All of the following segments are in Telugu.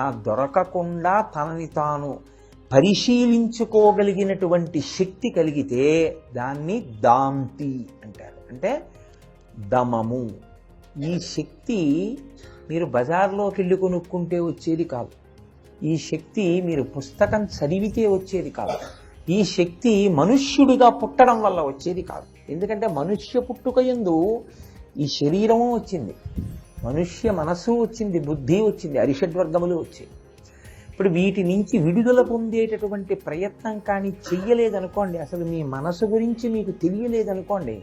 అలా దొరకకుండా తనని తాను పరిశీలించుకోగలిగినటువంటి శక్తి కలిగితే దాన్ని దాంతి అంటారు. అంటే దమము. ఈ శక్తి మీరు బజార్లోకి వెళ్ళి కొనుక్కుంటే వచ్చేది కాదు. ఈ శక్తి మీరు పుస్తకం చదివితే వచ్చేది కాదు. ఈ శక్తి మనుష్యుడిగా పుట్టడం వల్ల వచ్చేది కాదు. ఎందుకంటే మనుష్య పుట్టుకయందు ఈ శరీరము వచ్చింది, మనుష్య మనస్సు వచ్చింది, బుద్ధి వచ్చింది, అరిషడ్వర్గములు వచ్చాయి. ఇప్పుడు వీటి నుంచి విడుదల పొందేటటువంటి ప్రయత్నం కానీ చెయ్యలేదనుకోండి, అసలు మీ మనసు గురించి మీకు తెలియలేదనుకోండి,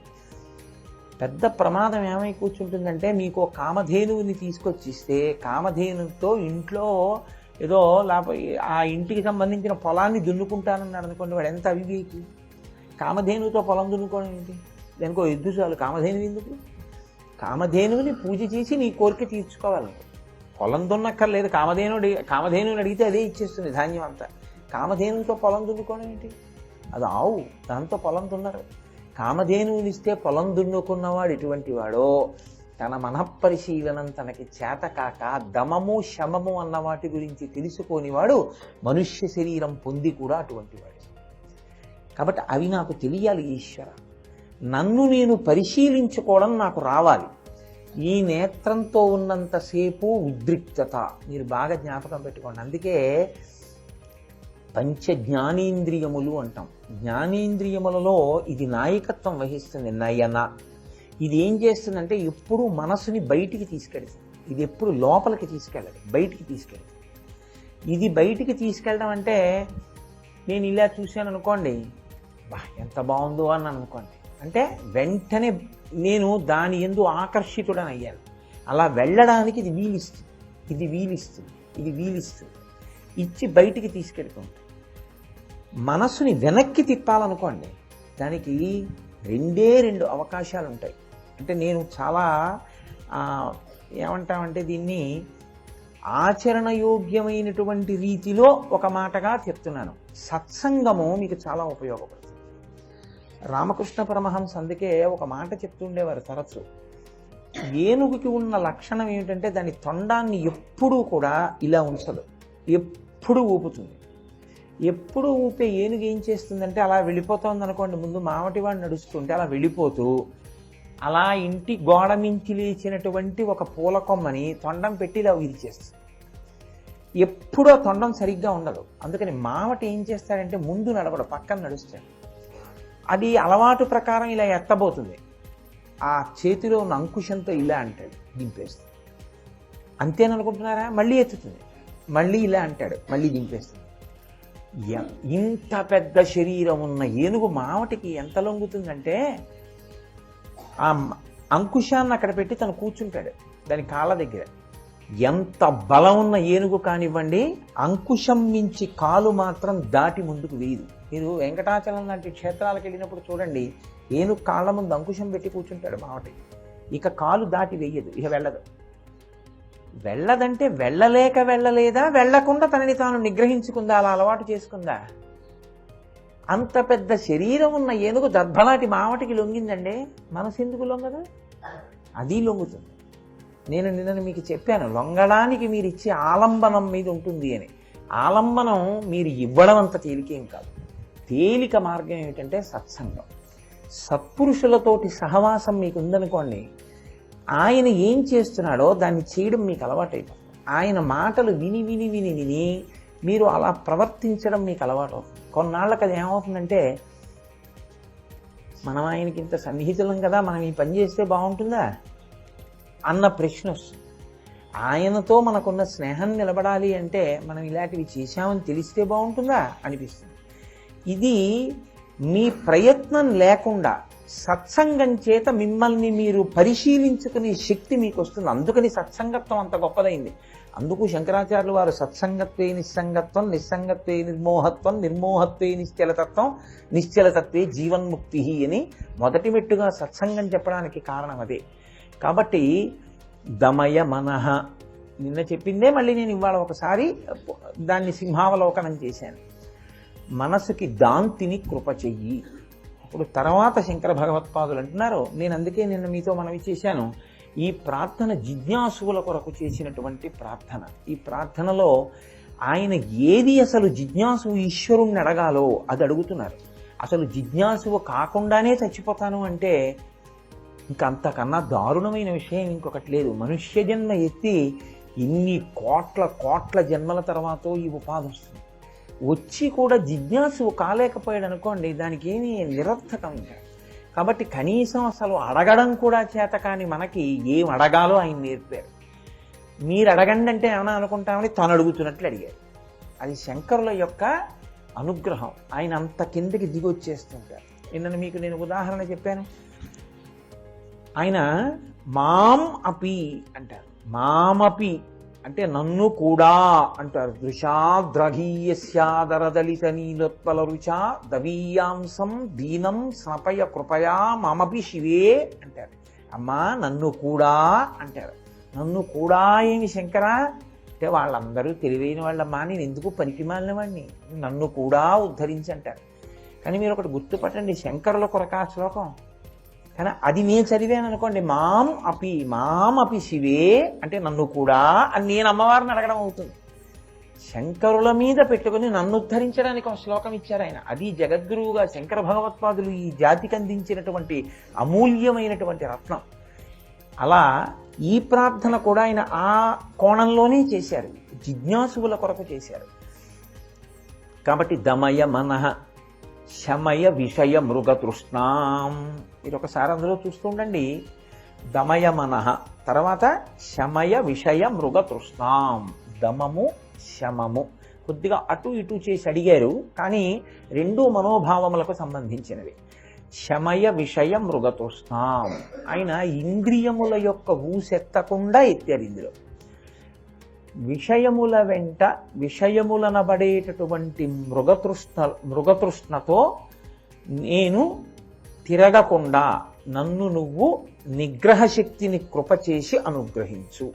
పెద్ద ప్రమాదం ఏమై కూర్చుంటుందంటే, మీకు కామధేనువుని తీసుకొచ్చిస్తే కామధేనుతో ఇంట్లో ఏదో లేకపోతే ఆ ఇంటికి సంబంధించిన పొలాన్ని దున్నుకుంటానన్నాడు అనుకోండి, వాడు ఎంత అవివేకి. కామధేనువుతో పొలం దున్నుకోవడం ఏంటి? దానికో ఎద్దు చాలు, కామధేనువు ఎందుకు? కామధేనువుని పూజ చేసి నీ కోరిక తీర్చుకోవాలి. పొలం దున్నక్కర్లేదు. కామధేనువుని అడిగితే అదే ఇచ్చేస్తుంది ధాన్యం అంతా. కామధేనువుతో పొలం దున్నుకోవడం ఏంటి? అది ఆవు, దాంతో పొలం దున్నరు. కామధేనువునిస్తే పొలం దున్నుకున్నవాడు ఎటువంటి వాడో, తన మనఃపరిశీలనం తనకి చేత కాక దమము శమము అన్న వాటి గురించి తెలుసుకోనివాడు మనుష్య శరీరం పొంది కూడా అటువంటి వాడు. కాబట్టి అవి నాకు తెలియాలి ఈశ్వర, నన్ను నేను పరిశీలించుకోవడం నాకు రావాలి. ఈ నేత్రంతో ఉన్నంతసేపు ఉద్రిక్తత మీరు బాగా జ్ఞాపకం పెట్టుకోండి. అందుకే పంచ జ్ఞానేంద్రియములు అంటాం. జ్ఞానేంద్రియములలో ఇది నాయకత్వం వహిస్తుంది. నయన ఇది ఏం చేస్తుందంటే ఎప్పుడు మనసుని బయటికి తీసుకెళ్తుంది. ఇది ఎప్పుడు లోపలికి తీసుకెళ్ళదు, బయటికి తీసుకెళ్తుంది. ఇది బయటికి తీసుకెళ్ళడం అంటే, నేను ఇలా చూశాను అనుకోండి, బా ఎంత బాగుందో అని అనుకోండి, అంటే వెంటనే నేను దాని యందు ఆకర్షితుడని అయ్యాను. అలా వెళ్ళడానికి ఇది వీలిస్తుంది, ఇది వీలిస్తుంది, ఇది వీలిస్తుంది, ఇచ్చి బయటికి తీసుకెళ్తుంది. మనసుని వెనక్కి తిప్పాలనుకోండి, దానికి రెండు అవకాశాలు ఉంటాయి. అంటే నేను చాలా ఏమంటామంటే దీన్ని ఆచరణయోగ్యమైనటువంటి రీతిలో ఒక మాటగా చెప్తున్నాను. సత్సంగము మీకు చాలా ఉపయోగపడుతుంది. రామకృష్ణ పరమహంస అందుకే ఒక మాట చెప్తుండేవారు తరచు. ఏనుగుకి ఉన్న లక్షణం ఏమిటంటే దాని తొండాన్ని ఎప్పుడూ కూడా ఇలా ఉంచదు, ఎప్పుడు ఊపుతుంది. ఎప్పుడు ఊపే ఏనుగు ఏం చేస్తుందంటే అలా వెళ్ళిపోతుంది అనుకోండి, ముందు మావటివాడు నడుస్తుంటే అలా వెళ్ళిపోతూ అలా ఇంటి గోడ మించి లేచినటువంటి ఒక పూల కొమ్మని తొండం పెట్టి ఇలా విరిచేస్తుంది. ఎప్పుడూ తొండం సరిగ్గా ఉండదు. అందుకని మావటి ఏం చేస్తాడంటే ముందు నడవడు, పక్కన నడుస్తాడు. అది అలవాటు ప్రకారం ఇలా ఎత్తబోతుంది, ఆ చేతిలో ఉన్న అంకుశంతో ఇలా అంటాడు, దింపేస్తుంది. అంతేననుకుంటున్నారా? మళ్ళీ ఎత్తుతుంది, మళ్ళీ ఇలా అంటాడు, మళ్ళీ దింపేస్తుంది. ఇంత పెద్ద శరీరం ఉన్న ఏనుగు మావటికి ఎంత లొంగుతుందంటే ఆ అంకుశాన్ని అక్కడ పెట్టి తను కూర్చుంటాడు దాని కాళ్ళ దగ్గర. ఎంత బలం ఉన్న ఏనుగు కానివ్వండి, అంకుశం మించి కాలు మాత్రం దాటి ముందుకు వేయదు. మీరు వెంకటాచలం లాంటి క్షేత్రాలకు వెళ్ళినప్పుడు చూడండి, ఏనుగు కాళ్ళ ముందు అంకుశం పెట్టి కూర్చుంటాడు మావటి, ఇక కాలు దాటి వేయదు, ఇక వెళ్ళదు. వెళ్ళదంటే వెళ్ళలేదా, వెళ్ళకుండా తనని తాను నిగ్రహించుకుందా, అలా అలవాటు చేసుకుందా? అంత పెద్ద శరీరం ఉన్న ఏనుగు దర్భలాటి మావటికి లొంగిందండి, మనసు ఎందుకు లొంగదు? అది లొంగుతుంది. నేను నిన్న మీకు చెప్పాను, లొంగడానికి మీరు ఇచ్చే ఆలంబనం మీద ఉంటుంది అని. ఆలంబనం మీరు ఇవ్వడం అంత తేలికేం కాదు. తేలిక మార్గం ఏమిటంటే సత్సంగం. సత్పురుషులతోటి సహవాసం మీకు ఉందనుకోండి, ఆయన ఏం చేస్తున్నాడో దాన్ని చేయడం మీకు అలవాటైపోతుంది. ఆయన మాటలు విని విని విని విని మీరు అలా ప్రవర్తించడం మీకు అలవాటు అవుతుంది. కొన్నాళ్ళకి అది ఏమవుతుందంటే, మనం ఆయనకి ఇంత సన్నిహితులం కదా, మనం ఈ పని చేస్తే బాగుంటుందా అన్న ప్రశ్న వస్తుంది. ఆయనతో మనకున్న స్నేహం నిలబడాలి అంటే మనం ఇలాంటివి చేశామని తెలిస్తే బాగుంటుందా అనిపిస్తుంది. ఇది మీ ప్రయత్నం లేకుండా సత్సంగం చేత మిమ్మల్ని మీరు పరిశీలించుకునే శక్తి మీకు వస్తుంది. అందుకని సత్సంగత్వం అంత గొప్పదైంది. అందుకు శంకరాచార్యులు వారు సత్సంగత్వే నిస్సంగత్వం, నిస్సంగత్వే నిర్మోహత్వం, నిర్మోహత్వే నిశ్చలతత్వం, నిశ్చలతత్వే జీవన్ముక్తి అని మొదటి మెట్టుగా సత్సంగం చెప్పడానికి కారణం అదే. కాబట్టి దమయ మనః నిన్న చెప్పిందే మళ్ళీ నేను ఇవాళ ఒకసారి దాన్ని సింహావలోకనం చేశాను. మనసుకి దాంతిని కృప చెయ్యి. ఇప్పుడు తర్వాత శంకర భగవత్పాదులు అంటున్నారు, నేను అందుకే నిన్న మీతో మనవి చేశాను, ఈ ప్రార్థన జిజ్ఞాసువుల కొరకు చేసినటువంటి ప్రార్థన. ఈ ప్రార్థనలో ఆయన ఏది అసలు జిజ్ఞాసువు ఈశ్వరుణ్ణి అడగాలో అది అడుగుతున్నారు. అసలు జిజ్ఞాసువు కాకుండానే చచ్చిపోతాను అంటే ఇంకంతకన్నా దారుణమైన విషయం ఇంకొకటి లేదు. మనుష్య జన్మ ఎత్తి ఇన్ని కోట్ల జన్మల తర్వాత ఈ ఉపాధి వస్తుంది. వచ్చి కూడా జిజ్ఞాసువు కాలేకపోయాడు అనుకోండి, దానికి ఏమీ నిరర్థకం కాదు. కాబట్టి కనీసం అసలు అడగడం కూడా చేత కాని మనకి ఏం అడగాలో ఆయన నేర్పారు. మీరు అడగండి అంటే ఏమైనా అనుకుంటామని తను అడుగుతున్నట్లు అడిగారు. అది శంకరుల యొక్క అనుగ్రహం. ఆయన అంత కిందకి దిగొచ్చేస్తుంటారు. నిన్న మీకు నేను ఉదాహరణ చెప్పాను. ఆయన మాం అపి అంటారు. మామపి అంటే నన్ను కూడా అంటారు. దృశాద్రఘీయస్యాదరదలిత నీలోత్పల రుచా దవీయాంసం దీనం స్నపయ కృపయా మమపి శివే అంటారు. అమ్మా నన్ను కూడా అంటారు. నన్ను కూడా ఏమి శంకరా అంటే వాళ్ళందరూ తెలివైన వాళ్ళమ్మా, నేను ఎందుకు పనికిమాలిన వాడిని, నన్ను కూడా ఉద్ధరించి అంటారు. కానీ మీరు ఒకటి గుర్తుపట్టండి, శంకరుల కొరకా శ్లోకం. కానీ అది నేను చదివాను అనుకోండి, మాం అపి శివే అంటే నన్ను కూడా అని నేను అమ్మవారిని అడగడం అవుతుంది. శంకరుల మీద పెట్టుకుని నన్ను ఉద్ధరించడానికి ఒక శ్లోకం ఇచ్చారు ఆయన. అది జగద్గురువుగా శంకర భగవత్పాదులు ఈ జాతికి అందించినటువంటి అమూల్యమైనటువంటి రత్నం. అలా ఈ ప్రార్థన కూడా ఆయన ఆ కోణంలోనే చేశారు, జిజ్ఞాసువుల కొరకు చేశారు. కాబట్టి దమయ మనః శమయ విషయ మృగతృష్ణాం. మీరు ఒకసారి అందులో చూస్తూ ఉండండి. దమయ మనః తర్వాత శమయ విషయ మృగతృష్ణాం. దమము శమము కొద్దిగా అటు ఇటు చేసి అడిగారు, కానీ రెండు మనోభావములకు సంబంధించినవి. శమయ విషయ మృగతృష్ణాం ఆయన ఇంద్రియముల యొక్క ఊసెత్తకుండా ఎత్తారు. ఇందులో విషయముల వెంట విషయములనబడేటటువంటి మృగతృష్ణతో నేను తిరగకుండా నన్ను నువ్వు నిగ్రహ శక్తిని కృప చేసి అనుగ్రహించు.